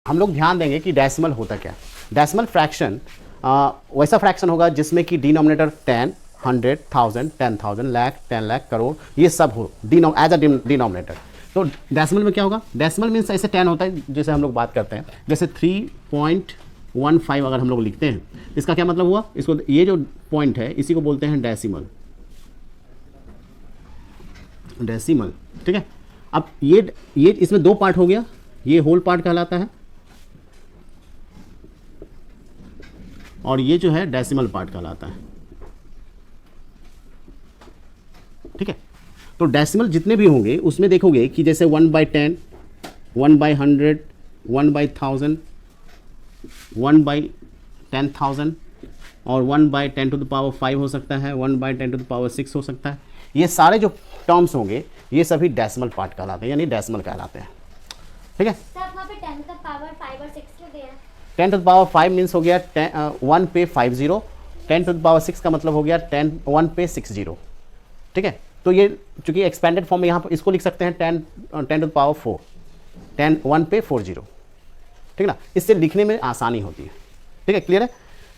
हम लोग ध्यान देंगे कि डेसिमल होता क्या। डेसिमल फ्रैक्शन वैसा फ्रैक्शन होगा जिसमें कि डिनोमिनेटर 10, 100, 1000, 10,000, लाख, 10 लाख, करोड़, ये सब हो एज अ डिनोमिनेटर। तो डेसिमल में क्या होगा? डेसिमल मीन्स ऐसे 10 होता है जैसे हम लोग बात करते हैं, जैसे 3.15 अगर हम लोग लिखते हैं, इसका क्या मतलब हुआ? इसको ये जो पॉइंट है इसी को बोलते हैं डेसिमल। डेसिमल, ठीक है। अब ये इसमें दो पार्ट हो गया, ये होल पार्ट कहलाता है और ये जो है डेसिमल पार्ट कहलाता है, ठीक है। तो डेसिमल जितने भी होंगे उसमें देखोगे कि जैसे 1/10, 1/100, 1/1000, 1/10,000 और 1/10⁵ हो सकता है, 1/10⁶ हो सकता है। ये सारे जो टर्म्स होंगे ये सभी डेसिमल पार्ट कहलाते हैं, यानी डेसिमल कहलाते हैं, ठीक है। सर वहाँ पे 10 का पावर 5 और 6 क्यों दिया? 10⁵ मीन्स हो गया 1 पे 50, 10⁶ का मतलब हो गया 1 पे 60, ठीक है। तो ये चूंकि एक्सपेंडेड फॉर्म में यहाँ पर इसको लिख सकते हैं 10⁴, 1 पे 40, ठीक है ना। इससे लिखने में आसानी होती है, ठीक है, क्लियर है।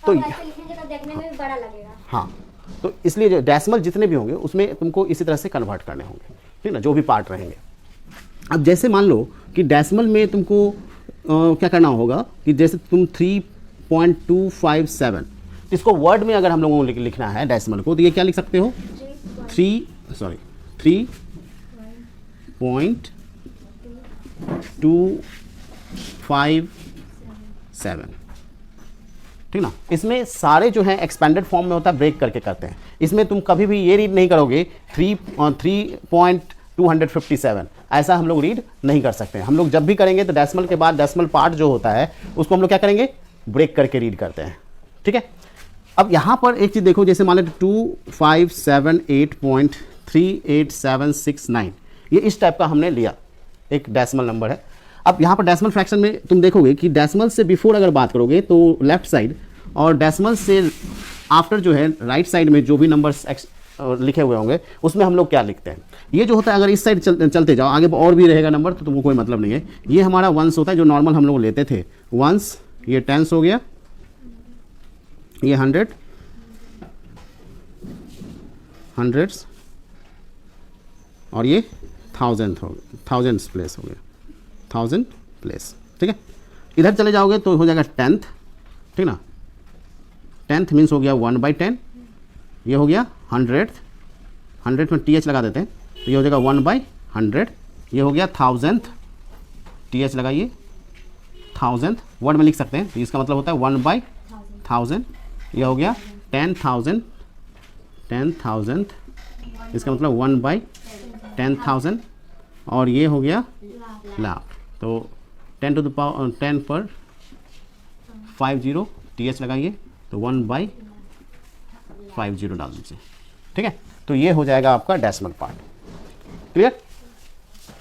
तो वैसे लिखेंगे तो देखने में भी बड़ा लगेगा। हाँ, तो इसलिए जो डेसिमल जितने भी होंगे उसमें तुमको इसी तरह से कन्वर्ट करने होंगे, ठीक है ना, जो भी पार्ट रहेंगे। अब जैसे मान लो कि डेसिमल में तुमको क्या करना होगा कि जैसे तुम 3.257, इसको वर्ड में अगर हम लोगों को लिखना है डेसिमल को, तो ये क्या लिख सकते हो? 3.257, ठीक ना। इसमें सारे जो हैं एक्सपेंडेड फॉर्म में होता है, ब्रेक करके करते हैं। इसमें तुम कभी भी ये रीड नहीं करोगे 3.257, ऐसा हम लोग रीड नहीं कर सकते हैं। हम लोग जब भी करेंगे तो डेसिमल के बाद डेसिमल पार्ट जो होता है उसको हम लोग क्या करेंगे? ब्रेक करके रीड करते हैं, ठीक है। अब यहाँ पर एक चीज़ देखो, जैसे मान लो 2578.38769, ये इस टाइप का हमने लिया, एक डेसिमल नंबर है। अब यहाँ पर डेसिमल फ्रैक्शन में तुम देखोगे कि डेसिमल से बिफोर अगर बात करोगे तो लेफ्ट साइड, और डेसिमल से आफ्टर जो है राइट साइड में जो भी नंबर्स लिखे हुए होंगे उसमें हम लोग क्या लिखते हैं? ये जो होता है, अगर इस साइड चलते जाओ आगे और भी रहेगा नंबर तो तुमको कोई मतलब नहीं है। ये हमारा वंस होता है जो नॉर्मल हम लोग लेते थे, वंस, ये टेंस हो गया, ये 100, हंड्रेड्स, और ये थाउजेंड्स प्लेस हो गया, 1000 प्लेस, ठीक है। इधर चले जाओगे तो हो जाएगा 10th, ठीक ना। 10th मीन्स हो गया 1/10, ये हो गया 100th, 100 में TH लगा देते हैं तो ये हो जाएगा 1/100, ये हो गया 1000th, TH लगाइए, 1000th वर्ड में लिख सकते हैं तो इसका मतलब होता है 1/1000, ये हो गया 10,000, 10,000, इसका मतलब 1/10,000, और ये हो गया लाख। तो 10 पर 50 TH लगाइए तो 1/50 डाल दीजिए, ठीक है। तो ये हो जाएगा आपका डेसिमल पार्ट, क्लियर।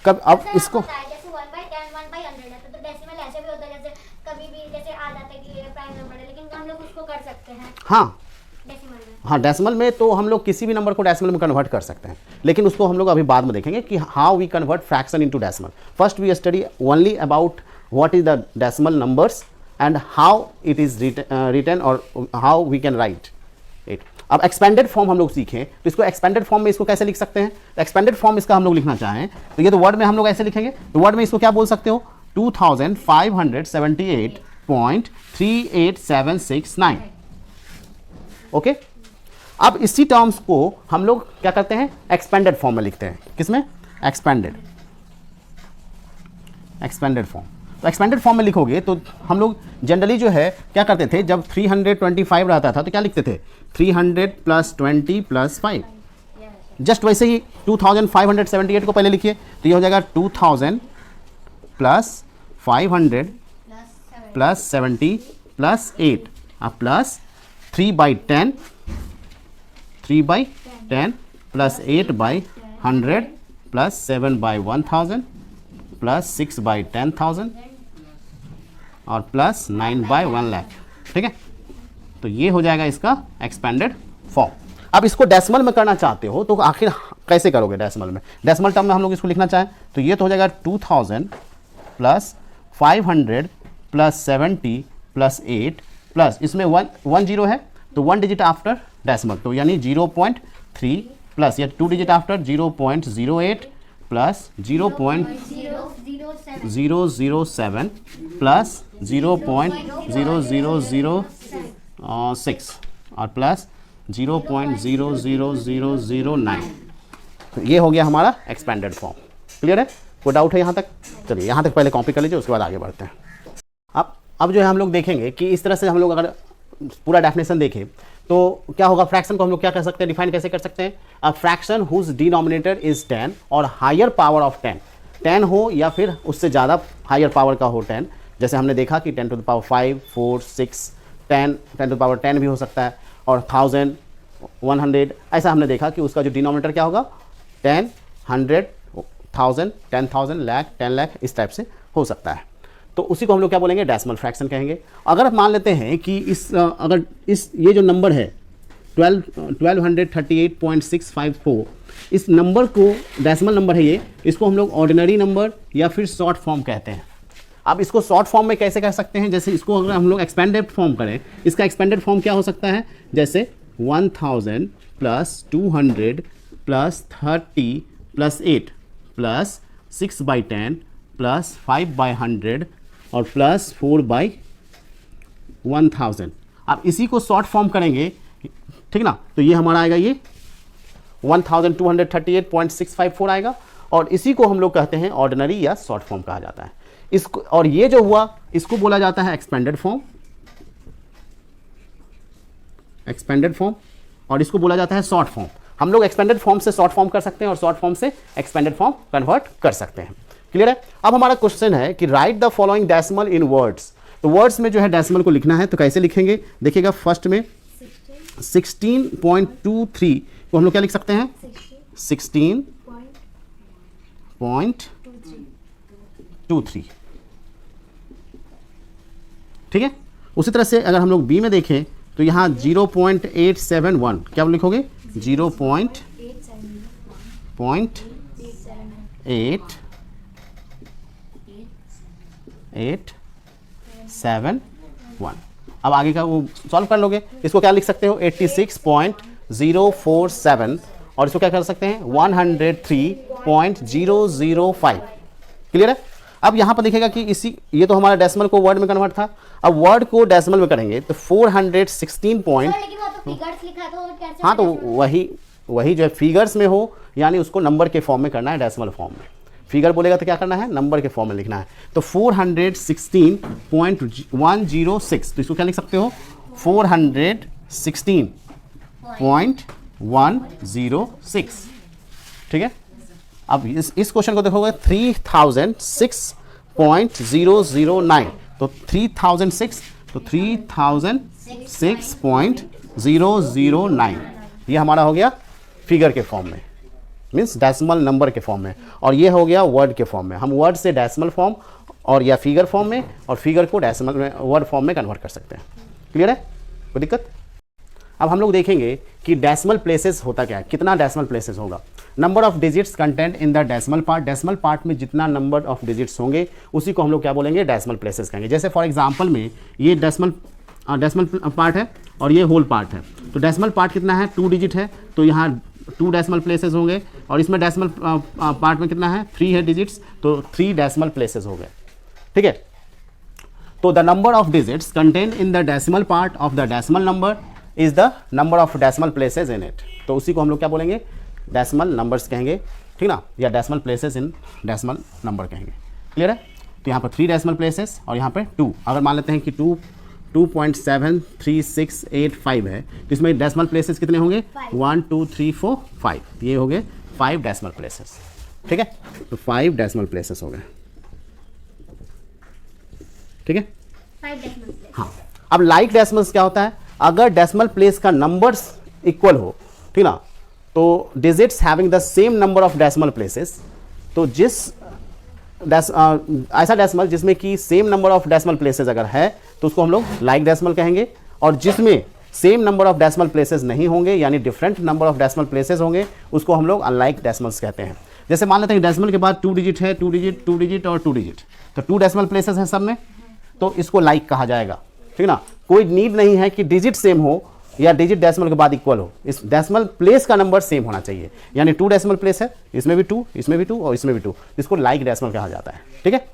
कब अब इसको जैसे 1/10, 1/100 है तो डेसिमल ऐसे भी होता है, जैसे कभी भी जैसे आ जाता है कि ये प्राइम नंबर है, लेकिन हम लोग उसको कर सकते हैं। हाँ डेसिमल में हाँ, डेसिमल में तो हम लोग किसी भी नंबर को डेसिमल में कन्वर्ट कर सकते हैं, लेकिन उसको हम लोग अभी बाद में देखेंगे कि how we convert fraction into decimal. First we study only about what is the decimal numbers and how it is written or how we can write it. अब एक्सपेंडेड फॉर्म हम लोग सीखें तो इसको एक्सपेंडेड फॉर्म में इसको कैसे लिख सकते हैं? एक्सपेंडेड फॉर्म इसका हम लोग लिखना चाहें तो ये तो वर्ड में हम लोग ऐसे लिखेंगे, तो वर्ड में इसको क्या बोल सकते हो? 2578.38769, ओके। अब इसी टर्म्स को हम लोग क्या करते हैं? एक्सपेंडेड फॉर्म में लिखते हैं। किसमें? Expanded form. तो एक्सपेंडेड फॉर्म में लिखोगे तो हम लोग जनरली जो है क्या करते थे, जब 325 रहता था तो क्या लिखते थे? 300 + 20 + 5, जस्ट वैसे ही 2578 को पहले लिखिए तो ये हो जाएगा 2000 + 500 + 70 + 8 प्लस 3/10 + 8/100 + 7/1000 + 6/10,000 और प्लस 9/1 लाख, ठीक है। तो ये हो जाएगा इसका एक्सपेंडेड फॉर्म। अब इसको डेसिमल में करना चाहते हो तो आखिर कैसे करोगे? डेसिमल में, डेसिमल टर्म में हम लोग इसको लिखना चाहें तो ये तो हो जाएगा 2000 + 500 प्लस 70 प्लस 8 प्लस इसमें 1 0 है तो 1 डिजिट आफ्टर डेसिमल, तो यानी 0.3 प्लस या 2 डिजिट आफ्टर 0.08 प्लस 0.007 प्लस 0.00006 और प्लस 0.00009। तो ये हो गया हमारा एक्सपेंडेड फॉर्म। क्लियर है? कोई डाउट है यहाँ तक? चलिए यहाँ तक पहले कॉपी कर लीजिए, उसके बाद आगे बढ़ते हैं। अब जो है हम लोग देखेंगे कि इस तरह से हम लोग अगर पूरा डेफिनेशन देखें तो क्या होगा। फ्रैक्शन को हम लोग क्या कर सकते हैं, डिफाइन कैसे कर सकते हैं? A fraction whose denominator is 10 और हायर पावर ऑफ 10 हो या फिर उससे ज़्यादा हायर पावर का हो 10। जैसे हमने देखा कि 10 to the power 5, 4, 6, 10 to the power 10 भी हो सकता है, और 1000, 100, ऐसा हमने देखा कि उसका जो डिनोमिनेटर क्या होगा 10, 100, 1000, 10,000, लाख, 10 लाख, इस टाइप से हो सकता है। तो उसी को हम लोग क्या बोलेंगे, डेसिमल फ्रैक्शन कहेंगे। अगर मान लेते हैं कि ये जो नंबर है 1238.654, इस नंबर को डेसिमल नंबर है ये, इसको हम लोग ऑर्डिनरी नंबर या फिर शॉर्ट फॉर्म कहते हैं। अब इसको शॉर्ट फॉर्म में कैसे कह सकते हैं, जैसे इसको अगर हम लोग एक्सपेंडेड फॉर्म करें, इसका एक्सपेंडेड फॉर्म क्या हो सकता है, जैसे 1000 plus 200 plus 30 plus 8 plus 6/10 plus 5/100 और प्लस 4/1000। अब इसी को शॉर्ट फॉर्म करेंगे, ठीक ना, तो ये हमारा आएगा ये 1238.654 आएगा, और इसी को हम लोग कहते हैं ऑर्डिनरी या शॉर्ट फॉर्म कहा जाता है। इसको, और ये जो हुआ इसको बोला जाता है एक्सपेंडेड फॉर्म, और इसको बोला जाता है शॉर्ट फॉर्म। हम लोग एक्सपेंडेड फॉर्म से शॉर्ट फॉर्म कर सकते हैं और शॉर्ट फॉर्म से एक्सपेंडेड फॉर्म कन्वर्ट कर सकते हैं। क्लियर है? अब हमारा क्वेश्चन है कि right the following decimal in words. तो वर्ड्स में जो है डेसिमल को लिखना है, तो कैसे लिखेंगे देखिएगा। फर्स्ट में 16.23 को हम लोग क्या लिख सकते हैं, 16.23, ठीक है। उसी तरह से अगर हम लोग बी में देखें तो यहाँ 0.871 क्या लिखोगे, 0.871। अब आगे का वो सॉल्व कर लोगे, इसको क्या लिख सकते हो 86.047, और इसको क्या कर सकते हैं 103.005। क्लियर है? अब यहाँ पर देखिएगा कि ये तो हमारा डेसिमल को वर्ड में कन्वर्ट था, अब वर्ड को डेसिमल में करेंगे तो 416 पॉइंट, हाँ तो वही जो है फिगर्स में हो, यानी उसको नंबर के फॉर्म में करना है, डेसिमल फॉर्म में। फिगर बोलेगा तो क्या करना है, नंबर के फॉर्म में लिखना है। तो 416.106, तो इसको क्या लिख सकते हो 416.106, ठीक है। अब इस क्वेश्चन को देखोगे 3006.009, तो 3006, तो 3006.009 ये हमारा हो गया फिगर के फॉर्म में, मीन्स डेसिमल नंबर के फॉर्म में, और ये हो गया वर्ड के फॉर्म में। हम वर्ड से डेसिमल फॉर्म और या फिगर फॉर्म में, और फिगर को डेसिमल में वर्ड फॉर्म में कन्वर्ट कर सकते हैं। क्लियर है? कोई दिक्कत? अब हम लोग देखेंगे कि डेसिमल प्लेसेस होता क्या है, कितना डेसिमल प्लेसेस होगा। Number of digits content in the decimal part, decimal part में जितना नंबर ऑफ डिजिट्स होंगे उसी को हम लोग क्या बोलेंगे, डेसिमल प्लेसेस कहेंगे। जैसे फॉर एग्जांपल में ये डेसिमल पार्ट है और ये होल पार्ट है, तो डेसिमल पार्ट कितना है 2 डिजिट है, तो यहाँ 2 डेसिमल प्लेसेस होंगे, और इसमें डेसिमल पार्ट में कितना है 3 है डिजिट्स, तो 3 डेसिमल प्लेसेस हो गए, ठीक है। तो the number of digits contain in the decimal part of the decimal number is the number of decimal places in it, तो उसी को हम लोग क्या बोलेंगे, डेसिमल नंबर्स कहेंगे, ठीक ना, या decimal places in decimal number कहेंगे। क्लियर है? तो यहाँ पर 3 डेसिमल प्लेसेस और यहाँ पर 2। अगर मान लेते हैं कि 2.73685 है, तो इसमें डेसिमल प्लेसेस कितने होंगे 1 2 3 4 5, ये हो गए 5 डेसिमल प्लेसेस, ठीक है। तो 5 डेसिमल प्लेसेस हो गए, ठीक है। 5 डेसिमल प्लेस। हाँ, अब लाइक डेसिमल्स क्या होता है, अगर डेसिमल प्लेस का नंबर्स इक्वल हो, ठीक ना, तो digits having the same number of decimal places, तो ऐसा डेसिमल जिसमें कि same number of decimal places अगर है तो उसको हम लोग लाइक डेसिमल कहेंगे, और जिसमें same number of decimal places नहीं होंगे, यानी different number of decimal places होंगे, उसको हम लोग अनलाइक डेसिमल्स कहते हैं। जैसे मान लेते हैं डेसिमल के बाद 2 डिजिट है, 2 डिजिट और 2 डिजिट, तो 2 डेसिमल प्लेसेस हैं सब में, तो इसको लाइक कहा जाएगा, ठीक ना। कोई नीड नहीं है कि डिजिट सेम हो या डिजिट डेसिमल के बाद इक्वल हो, इस डेसिमल प्लेस का नंबर सेम होना चाहिए। यानी 2 डेसिमल प्लेस है, इसमें भी 2, इसमें भी 2 और इसमें भी 2, इसको लाइक डेसिमल कहा जाता है, ठीक है।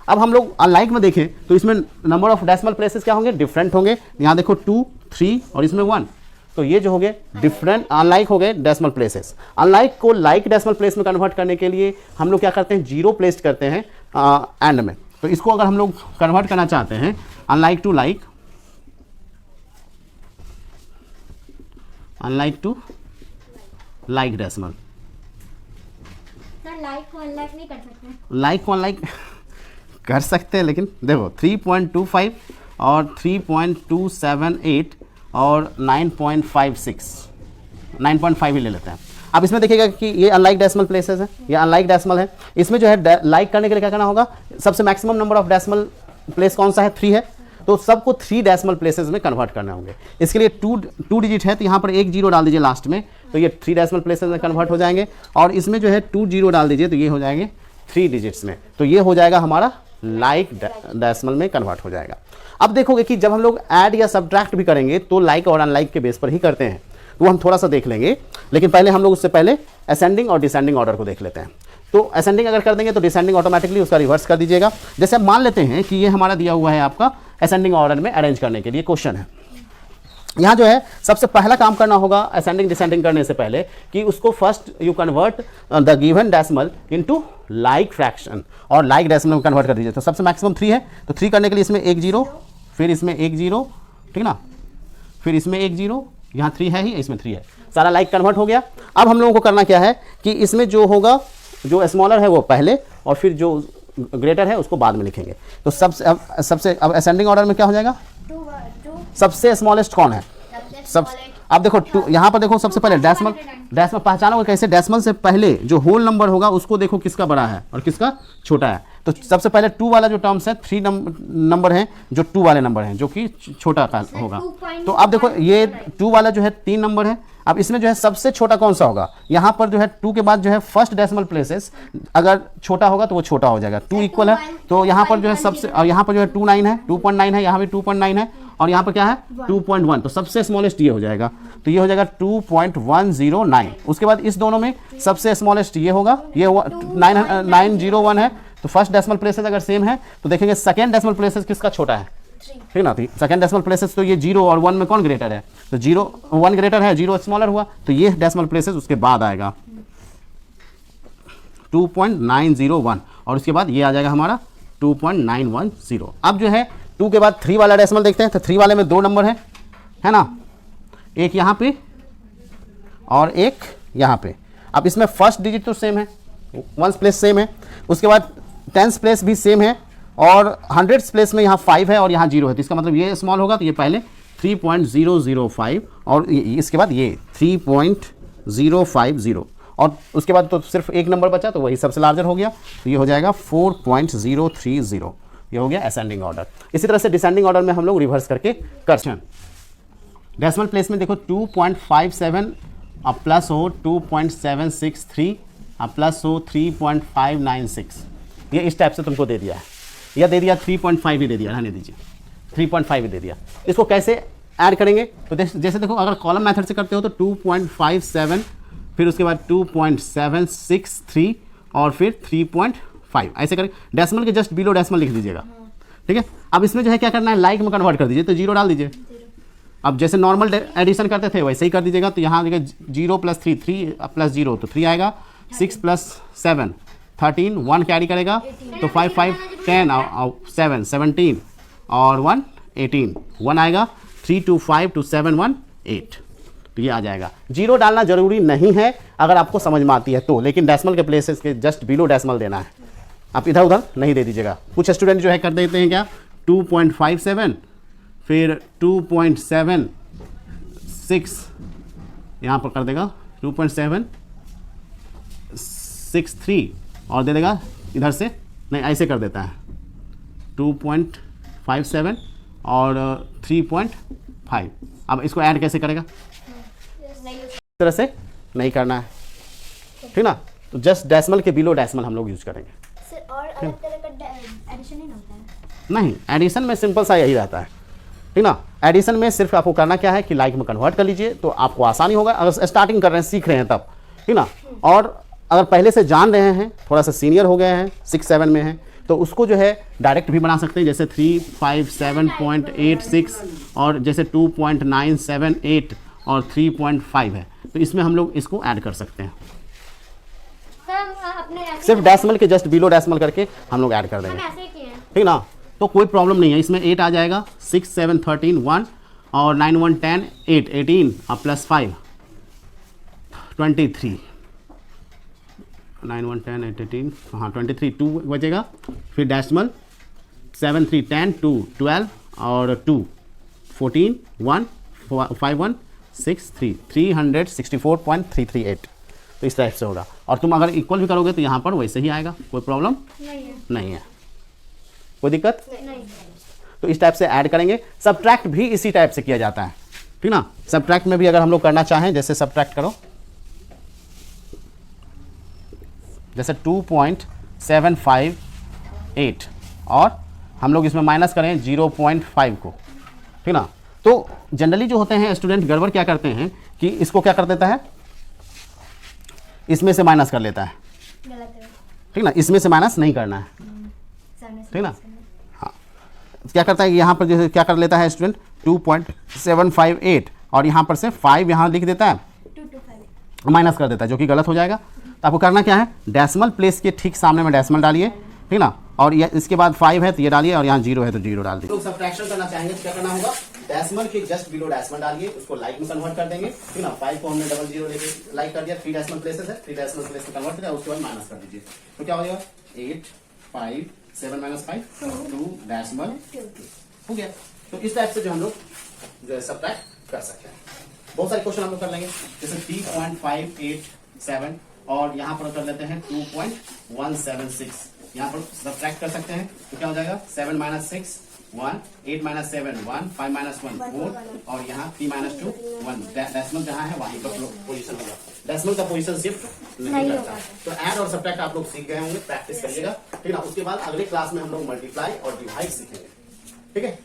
अब हम लोग अनलाइक में देखें तो इसमें नंबर ऑफ डेसिमल प्लेसेस क्या होंगे, डिफरेंट होंगे। यहाँ देखो 2, 3 और इसमें 1, तो ये जो हो गए डिफरेंट अनलाइक हो गए डेसिमल प्लेसेस। अनलाइक को लाइक डेसिमल प्लेस में कन्वर्ट करने के लिए हम लोग क्या करते हैं, जीरो प्लेस करते हैं एंड में। तो इसको अगर हम लोग कन्वर्ट करना चाहते हैं unlike to like, unlike to like decimal, sir like को अनलाइक नहीं कर सकते? लाइक को अनलाइक कर सकते हैं, लेकिन देखो 3.25 और 3.278 और 9.56, 9.5 ही ले लेते हैं। अब इसमें देखिएगा कि ये अनलाइक डेसिमल प्लेसेस है, ये अनलाइक डेसिमल है। इसमें जो है लाइक करने के लिए क्या करना होगा, सबसे maximum number of decimal place कौन सा है, 3 है, तो सबको 3 डेसिमल प्लेसेस में कन्वर्ट करने होंगे। इसके लिए 2 डिजिट है तो यहाँ पर एक जीरो डाल दीजिए लास्ट में, तो ये 3 डेसिमल प्लेसेस में कन्वर्ट हो जाएंगे। और इसमें जो है 2 जीरो डाल दीजिए तो ये हो जाएंगे 3 डिजिट्स में, तो ये हो जाएगा हमारा लाइक डेसिमल में कन्वर्ट हो जाएगा। अब देखोगे कि जब हम लोग ऐड या सब्ट्रैक्ट भी करेंगे तो लाइक और अनलाइक के बेस पर ही करते हैं, तो हम थोड़ा सा देख लेंगे। लेकिन पहले हम लोग उससे पहले असेंडिंग और डिसेंडिंग ऑर्डर को देख लेते हैं। तो असेंडिंग अगर कर देंगे तो डिसेंडिंग ऑटोमेटिकली उसका रिवर्स कर दीजिएगा। जैसे मान लेते हैं कि ये हमारा दिया हुआ है आपका असेंडिंग ऑर्डर में अरेंज करने के लिए क्वेश्चन है। यहाँ जो है सबसे पहला काम करना होगा असेंडिंग डिसेंडिंग करने से पहले कि उसको first you convert the given decimal into like fraction और लाइक डेसिमल में कन्वर्ट कर दीजिए। तो सबसे मैक्सिमम 3 है, तो 3 करने के लिए इसमें 1 जीरो, फिर इसमें 1 जीरो, ठीक ना, फिर इसमें 1 जीरो, यहाँ 3 है ही, इसमें 3 है, सारा लाइक कन्वर्ट हो गया। अब हम लोगों को करना क्या है कि इसमें जो होगा, जो स्मॉलर है वो पहले और फिर जो ग्रेटर है उसको बाद में लिखेंगे। तो सबसे अब असेंडिंग ऑर्डर में क्या हो जाएगा, सबसे स्मॉलेस्ट कौन है, सब। अब देखो यहाँ पर देखो सबसे पहले डेसिमल पहचानोगे कैसे, डेसिमल से पहले जो होल नंबर होगा उसको देखो किसका बड़ा है और किसका छोटा है। तो सबसे पहले 2 वाला जो टर्म्स है 3 नंबर है जो 2 वाले नंबर हैं जो कि छोटा का होगा। तो अब देखो ये 2 वाला जो है 3 नंबर है। अब इसमें जो है सबसे छोटा कौन सा होगा, यहाँ पर जो है 2 के बाद जो है फर्स्ट डेसिमल प्लेसेस अगर छोटा होगा तो वो छोटा हो जाएगा। 2 इक्वल है तो यहाँ पर जो है सबसे, और यहाँ पर जो है 2.9 है, 2.9 है, यहाँ भी 2.9 है और यहाँ पर क्या है 2.1, तो सबसे स्मॉलेस्ट ये हो जाएगा। तो ये हो जाएगा 2.109। उसके बाद इस दोनों में सबसे स्मॉलेस्ट ये होगा, ये 901 है। तो फर्स्ट डेसिमल प्लेसेस अगर सेम है तो देखेंगे सेकेंड डेसिमल प्लेसेस किसका छोटा है, ठीक ना। सेकेंड डेसिमल प्लेसेस तो ये 0 और 1 में कौन ग्रेटर है, तो 1 ग्रेटर है, 0 स्मॉलर हुआ, तो ये डेसिमल प्लेसेस उसके बाद आएगा 2.901 और उसके बाद ये आ जाएगा हमारा 2.910। अब जो है 2 के बाद 3 वाला डेसिमल देखते हैं। तो 3 वाले में 2 नंबर है ना, एक यहाँ पे और एक यहाँ पे। अब इसमें फर्स्ट डिजिट तो सेम है, 1s प्लेस सेम है, उसके बाद 10s प्लेस भी सेम है और 100s प्लेस में यहाँ 5 है और यहाँ 0 है, तो इसका मतलब ये स्मॉल होगा, तो ये पहले 3.005 और इसके बाद ये 3.050 और उसके बाद तो सिर्फ एक नंबर बचा तो वही सबसे लार्जर हो गया, तो ये हो जाएगा 4.030। ये हो गया असेंडिंग ऑर्डर। इसी तरह से डिसेंडिंग ऑर्डर में हम लोग रिवर्स करके करते हैं। डेसिमल प्लेस में देखो 2.57 अब प्लस हो 2.763 अब प्लस हो 3.596, ये इस टाइप से तुमको दे दिया है, या दे दिया 3.5 ही दे दिया, रहने दीजिए 3.5 ही दे दिया। इसको कैसे ऐड करेंगे, तो जैसे देखो अगर कॉलम मेथड से करते हो तो 2.57 फिर उसके बाद 2.763 और फिर 3.5 ऐसे करें। डेसिमल के जस्ट बिलो डेसिमल लिख दीजिएगा, ठीक है। अब इसमें जो है क्या करना है, लाइक में कन्वर्ट कर दीजिए, तो 0 डाल दीजिए। अब जैसे नॉर्मल एडिशन करते थे वैसे ही कर दीजिएगा। तो यहाँ देखिए 0 + 3 3 + 0 तो 3 आएगा, 6 + 7 13, 1 कैरी करेगा तो 5 5 10 और 7 17 और 1 18, 1 आएगा, 3 2 5 2 7 1 8, तो ये आ जाएगा। 0 डालना जरूरी नहीं है अगर आपको समझ में आती है तो, लेकिन डेसिमल के प्लेसेस के जस्ट बिलो डेसिमल देना है, आप इधर उधर नहीं दे दीजिएगा। कुछ स्टूडेंट जो है कर देते हैं क्या 2.57 फिर 2.76 यहाँ पर कर देगा 2.763 और दे देगा इधर से, नहीं ऐसे कर देता है 2.57 और 3.5। अब इसको ऐड कैसे करेगा, इस तरह से नहीं करना है, ठीक ना। तो जस्ट डेसिमल के बिलो डेसिमल हम लोग यूज करेंगे। सर और अलग तरह का एडिशन नहीं होता है, नहीं, एडिशन में सिंपल सा यही रहता है, ठीक ना। एडिशन में सिर्फ आपको करना क्या है कि लाइक में कन्वर्ट कर लीजिए, तो आपको आसानी होगा अगर स्टार्टिंग कर रहे हैं, सीख रहे हैं तब, ठीक ना। और अगर पहले से जान रहे हैं, थोड़ा सा सीनियर हो गए हैं, 6-7 में हैं, तो उसको जो है डायरेक्ट भी बना सकते हैं, जैसे 357.86 और जैसे 2.978 और 3.5 है, तो इसमें हम लोग इसको ऐड कर सकते हैं। सर हम अपने ऐसे सिर्फ डेसिमल के जस्ट बिलो डेसिमल करके हम लोग ऐड कर हम देंगे, ऐसे ही किए हैं। ठीक ना। तो कोई प्रॉब्लम नहीं है, इसमें 8 आ जाएगा, 6 7 13 1 और 9 1 10 8 18 और प्लस 5 23, 9 1 10 8 18, हाँ 23 2 बचेगा, फिर डेसिमल 7 3 10 2 12 और 2 14 1 5 1 6 3 364.338, तो इस टाइप से होगा। और तुम अगर इक्वल भी करोगे तो यहाँ पर वैसे ही आएगा, कोई प्रॉब्लम नहीं है। नहीं है, कोई दिक्कत। नहीं तो इस टाइप से ऐड करेंगे। सब्ट्रैक्ट भी इसी टाइप से किया जाता है, ठीक ना। सब्ट्रैक्ट में भी अगर हम लोग करना चाहें, जैसे सब्ट्रैक्ट करो, जैसे 2.758 और हम लोग इसमें माइनस करें 0.5 को, ठीक ना। तो जनरली जो होते हैं स्टूडेंट गड़बड़ क्या करते हैं कि इसको क्या कर देता है, इसमें से माइनस कर लेता है, गलत है। ठीक ना। इसमें से माइनस नहीं करना है, ठीक ना। हाँ, क्या करता है यहाँ पर जैसे क्या कर लेता है स्टूडेंट 2.758 और यहाँ पर से 5 यहाँ लिख देता है, 225 माइनस कर देता है, जो कि गलत हो जाएगा। तो आपको करना क्या है, डेसिमल प्लेस के ठीक सामने में डेसिमल डालिए, ठीक ना। और ये इसके बाद 5 है तो ये डालिए, और यहाँ 0 है तो 0 डाल दीजिए। लोग सब्ट्रैक्शन करना चाहेंगे तो क्या करना होगा, डेसिमल के जस्ट बिलो डेसिमल डालिए, उसको लाइक में कन्वर्ट कर देंगे, ठीक ना। 5 को हमने 00 लेके लाइक कर दिया, 3 डेसिमल प्लेसेस है, 3 डेसिमल प्लेस में कन्वर्ट किया, उसके बाद माइनस कर दीजिए, तो क्या हो जाएगा 8 5 7 - 5 2 डेसिमल हो गया। तो इस टाइप से जो हम लोग जो है सब्ट्रैक्ट कर सकते हैं। बहुत सारे क्वेश्चन हम लोग कर लेंगे, जैसे 3.587 और यहाँ पर कर लेते हैं 2.176, यहाँ पर सब्ट्रैक्ट कर सकते हैं, तो क्या हो जाएगा 7 - 6 1 8 - 7 1 5 - 1 4 और यहाँ 3 - 2 1। डेसिमल जहाँ है वहीं पर पोजीशन होगा, डेसिमल का पोजीशन शिफ्ट नहीं करता। तो ऐड और सब्ट्रैक्ट आप लोग सीख गए होंगे, प्रैक्टिस करिएगा, ठीक है ना। उसके बाद अगले क्लास में हम लोग मल्टीप्लाई और डिवाइड सीखेंगे, ठीक है।